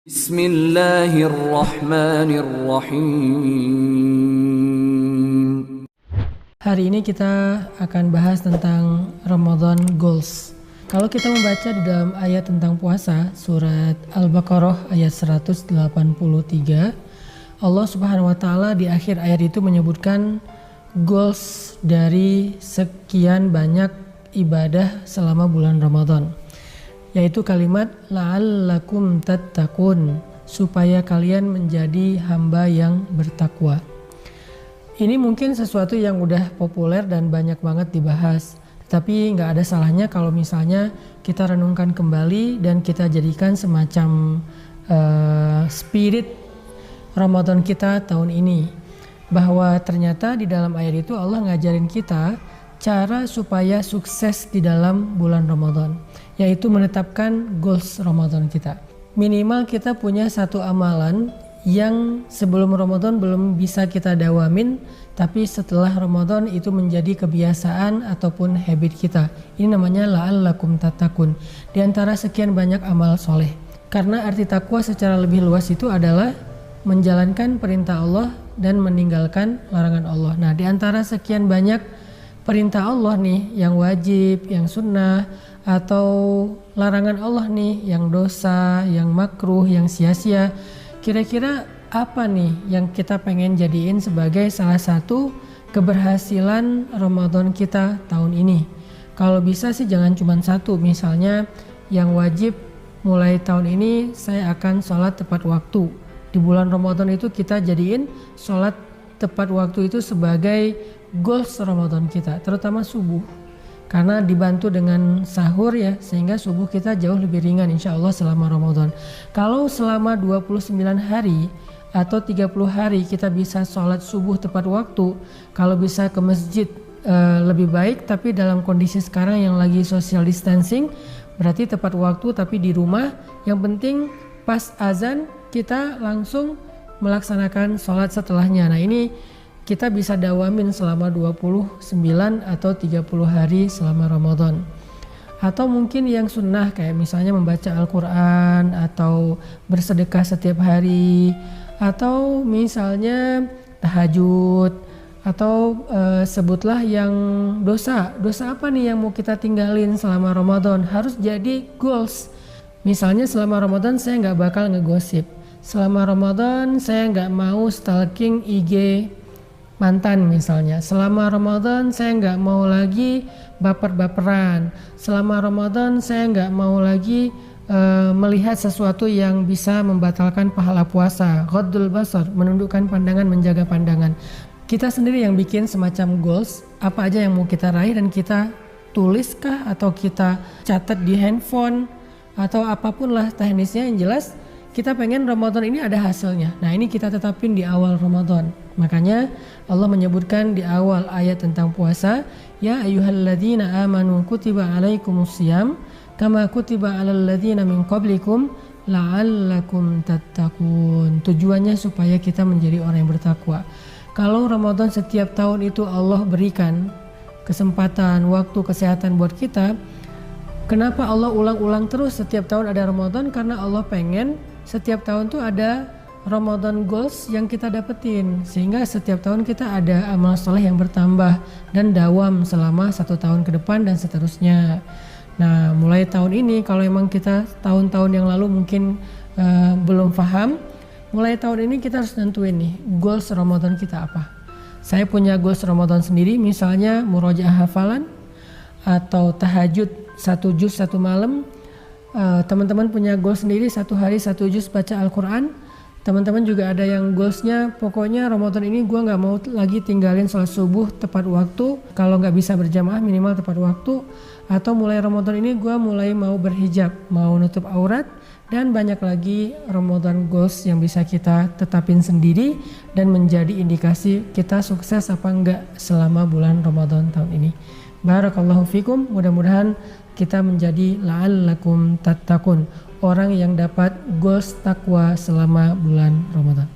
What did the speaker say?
Bismillahirrahmanirrahim. Hari ini kita akan bahas tentang Ramadan Goals. Kalau kita membaca di dalam ayat tentang puasa, surat Al-Baqarah ayat 183, Allah Subhanahu wa Ta'ala di akhir ayat itu menyebutkan goals dari sekian banyak ibadah selama bulan Ramadan, yaitu kalimat la'allakum tattaqun, supaya kalian menjadi hamba yang bertakwa. Ini mungkin sesuatu yang udah populer dan banyak banget dibahas, tapi nggak ada salahnya kalau misalnya kita renungkan kembali dan kita jadikan semacam spirit Ramadan kita tahun ini, bahwa ternyata di dalam ayat itu Allah ngajarin kita cara supaya sukses di dalam bulan Ramadan, yaitu menetapkan goals Ramadan kita. Minimal kita punya satu amalan yang sebelum Ramadan belum bisa kita dawamin, tapi setelah Ramadan itu menjadi kebiasaan ataupun habit kita. Ini namanya la'allakum tattaqun, di antara sekian banyak amal soleh. Karena arti takwa secara lebih luas itu adalah menjalankan perintah Allah dan meninggalkan larangan Allah. Nah, di antara sekian banyak perintah Allah nih yang wajib, yang sunnah, atau larangan Allah nih yang dosa, yang makruh, yang sia-sia, kira-kira apa nih yang kita pengen jadiin sebagai salah satu keberhasilan Ramadan kita tahun ini? Kalau bisa sih jangan cuma satu. Misalnya yang wajib, mulai tahun ini saya akan sholat tepat waktu. Di bulan Ramadan itu kita jadiin sholat tepat waktu itu sebagai goals Ramadan kita, terutama subuh, karena dibantu dengan sahur ya, sehingga subuh kita jauh lebih ringan insya Allah selama Ramadan. Kalau selama 29 hari atau 30 hari kita bisa sholat subuh tepat waktu, kalau bisa ke masjid lebih baik, tapi dalam kondisi sekarang yang lagi social distancing berarti tepat waktu tapi di rumah. Yang penting pas azan kita langsung melaksanakan sholat setelahnya. Nah, ini kita bisa dawamin selama 29 atau 30 hari selama Ramadan. Atau mungkin yang sunnah kayak misalnya membaca Al-Quran atau bersedekah setiap hari, atau misalnya tahajud, atau sebutlah yang dosa apa nih yang mau kita tinggalin selama Ramadan, harus jadi goals. Misalnya selama Ramadan saya nggak bakal ngegosip, selama Ramadan saya nggak mau stalking IG mantan misalnya, selama Ramadan saya nggak mau lagi baper-baperan, selama Ramadan saya nggak mau lagi melihat sesuatu yang bisa membatalkan pahala puasa, ghaddul basar, menundukkan pandangan, menjaga pandangan. Kita sendiri yang bikin semacam goals, apa aja yang mau kita raih, dan kita tuliskah atau kita catat di handphone atau apapun lah teknisnya, yang jelas kita pengen Ramadan ini ada hasilnya. Nah, ini kita tetapin di awal Ramadan. Makanya Allah menyebutkan di awal ayat tentang puasa, ya ayyuhalladzina amanu kutiba alaikumusiyam kama kutiba alal ladzina min qablikum la'allakum tattaqun. Tujuannya supaya kita menjadi orang yang bertakwa. Kalau Ramadan setiap tahun itu Allah berikan kesempatan, waktu, kesehatan buat kita, kenapa Allah ulang-ulang terus setiap tahun ada Ramadan? Karena Allah pengen setiap tahun tuh ada Ramadan goals yang kita dapetin, sehingga setiap tahun kita ada amal soleh yang bertambah dan dawam selama 1 tahun ke depan dan seterusnya. Nah, mulai tahun ini kalau emang kita tahun-tahun yang lalu mungkin belum paham, mulai tahun ini kita harus nentuin nih goals Ramadan kita apa. Saya punya goals Ramadan sendiri, misalnya murojaah hafalan atau tahajud 1 juz 1 malam. Teman-teman punya goal sendiri 1 hari 1 juz baca Al-Quran. Teman-teman juga ada yang goalsnya, pokoknya Ramadan ini gue gak mau lagi tinggalin sholat subuh tepat waktu, kalau gak bisa berjamaah minimal tepat waktu. Atau mulai Ramadan ini gue mulai mau berhijab, mau nutup aurat, dan banyak lagi Ramadan goals yang bisa kita tetapin sendiri dan menjadi indikasi kita sukses apa enggak selama bulan Ramadan tahun ini. Barakallahu fikum, mudah-mudahan kita menjadi la'allakum tattaqun, orang yang dapat goals takwa selama bulan Ramadan.